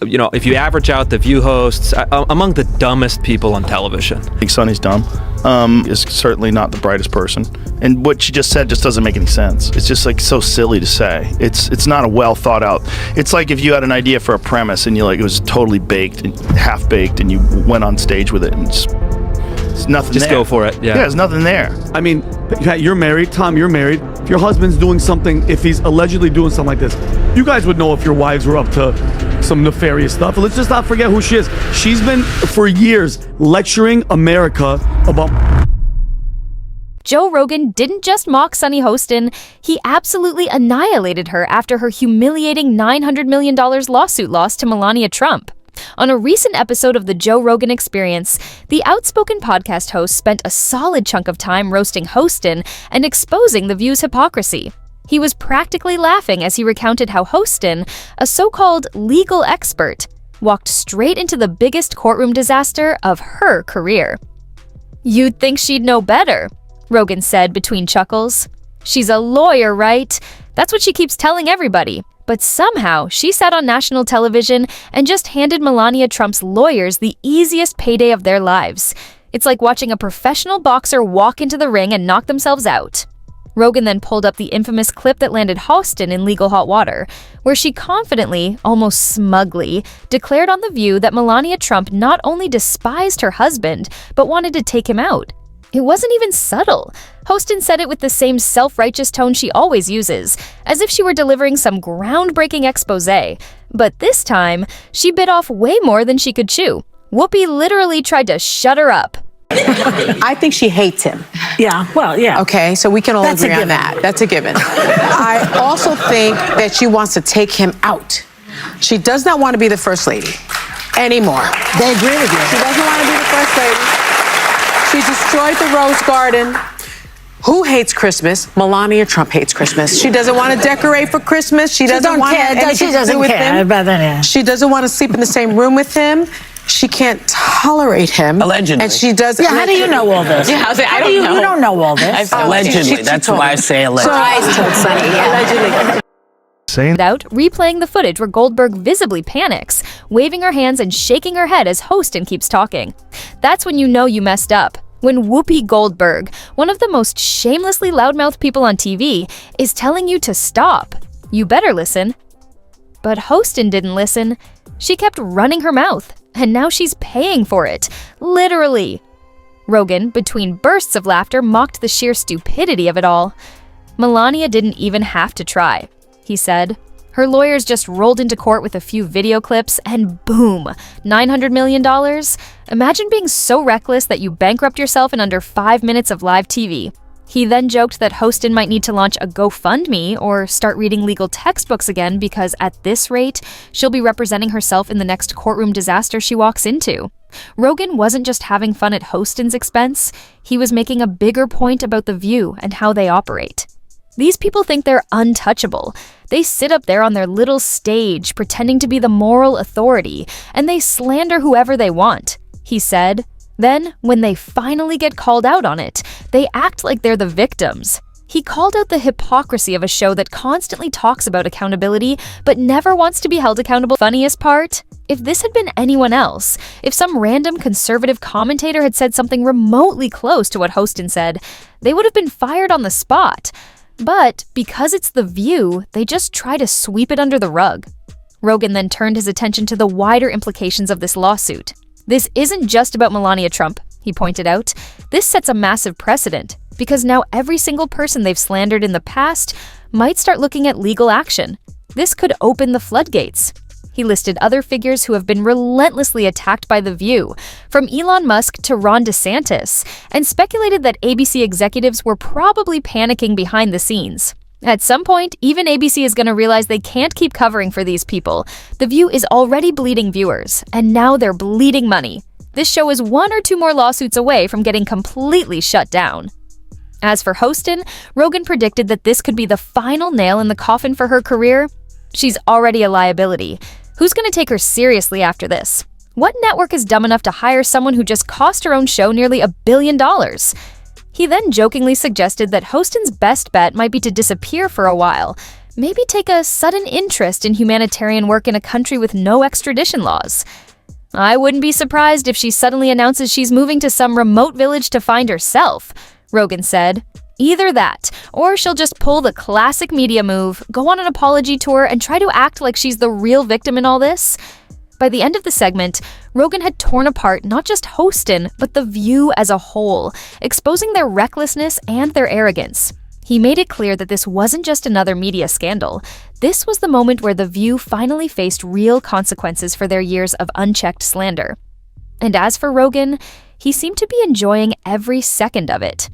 You know, if you average out the View hosts, among the dumbest people on television. I think Sonny's dumb. Is certainly not the brightest person. And what she just said just doesn't make any sense. It's just like so silly to say. It's not a well thought out. It's like if you had an idea for a premise and it was totally baked and half baked and you went on stage with it and it's nothing just there. Go for it. Yeah, there's nothing there. I mean, you're married. Tom, you're married. If your husband's doing something, if he's allegedly doing something like this, you guys would know if your wives were up to some nefarious stuff. Let's just not forget who she is. She's been, for years, lecturing America about... Joe Rogan didn't just mock Sunny Hostin, he absolutely annihilated her after her humiliating $900 million lawsuit loss to Melania Trump. On a recent episode of The Joe Rogan Experience, the outspoken podcast host spent a solid chunk of time roasting Hostin and exposing The View's hypocrisy. He was practically laughing as he recounted how Hostin, a so-called legal expert, walked straight into the biggest courtroom disaster of her career. "You'd think she'd know better," Rogan said between chuckles. "She's a lawyer, right? That's what she keeps telling everybody. But somehow, she sat on national television and just handed Melania Trump's lawyers the easiest payday of their lives. It's like watching a professional boxer walk into the ring and knock themselves out." Rogan then pulled up the infamous clip that landed Hostin in legal hot water, where she confidently, almost smugly, declared on The View that Melania Trump not only despised her husband, but wanted to take him out. It wasn't even subtle. Hostin said it with the same self-righteous tone she always uses, as if she were delivering some groundbreaking expose. But this time, she bit off way more than she could chew. Whoopi literally tried to shut her up. I think she hates him. Yeah, well, yeah. Okay, so we can all agree on that. That's a given. I also think that she wants to take him out. She does not want to be the first lady anymore. They agree with you. She doesn't want to be the first lady. She destroyed the Rose Garden. Who hates Christmas? Melania Trump hates Christmas. She doesn't want to decorate for Christmas. She doesn't want anything to do with him. She doesn't want to sleep in the same room with him. She can't tolerate him. Allegedly. And she does. Yeah, how do you know all this? Yeah, I don't know. You don't know all this. Allegedly. That's why I say allegedly. Allegedly. Saying Out, replaying the footage where Goldberg visibly panics, waving her hands and shaking her head as Hostin keeps talking. That's when you know you messed up. When Whoopi Goldberg, one of the most shamelessly loudmouthed people on TV, is telling you to stop. You better listen. But Hostin didn't listen. She kept running her mouth, and now she's paying for it. Literally. Rogan, between bursts of laughter, mocked the sheer stupidity of it all. Melania didn't even have to try, he said. Her lawyers just rolled into court with a few video clips, and boom, $900 million? Imagine being so reckless that you bankrupt yourself in under 5 minutes of live TV. He then joked that Hostin might need to launch a GoFundMe or start reading legal textbooks again because at this rate, she'll be representing herself in the next courtroom disaster she walks into. Rogan wasn't just having fun at Hostin's expense, he was making a bigger point about The View and how they operate. These people think they're untouchable. They sit up there on their little stage pretending to be the moral authority, and they slander whoever they want, he said. Then, when they finally get called out on it, they act like they're the victims. He called out the hypocrisy of a show that constantly talks about accountability, but never wants to be held accountable. Funniest part? If this had been anyone else, if some random conservative commentator had said something remotely close to what Hostin said, they would have been fired on the spot. But because it's The View, they just try to sweep it under the rug. Rogan then turned his attention to the wider implications of this lawsuit. This isn't just about Melania Trump, he pointed out. This sets a massive precedent, because now every single person they've slandered in the past might start looking at legal action. This could open the floodgates. He listed other figures who have been relentlessly attacked by The View, from Elon Musk to Ron DeSantis, and speculated that ABC executives were probably panicking behind the scenes. At some point, even ABC is going to realize they can't keep covering for these people. The View is already bleeding viewers, and now they're bleeding money. This show is 1 or 2 more lawsuits away from getting completely shut down. As for Hostin, Rogan predicted that this could be the final nail in the coffin for her career. She's already a liability. Who's going to take her seriously after this? What network is dumb enough to hire someone who just cost her own show nearly $1 billion? He then jokingly suggested that Hostin's best bet might be to disappear for a while. maybe take a sudden interest in humanitarian work in a country with no extradition laws. I wouldn't be surprised if she suddenly announces she's moving to some remote village to find herself, Rogan said. Either that, or she'll just pull the classic media move, go on an apology tour, and try to act like she's the real victim in all this. By the end of the segment, Rogan had torn apart not just Hostin, but The View as a whole, exposing their recklessness and their arrogance. He made it clear that this wasn't just another media scandal. This was the moment where The View finally faced real consequences for their years of unchecked slander. And as for Rogan, he seemed to be enjoying every second of it.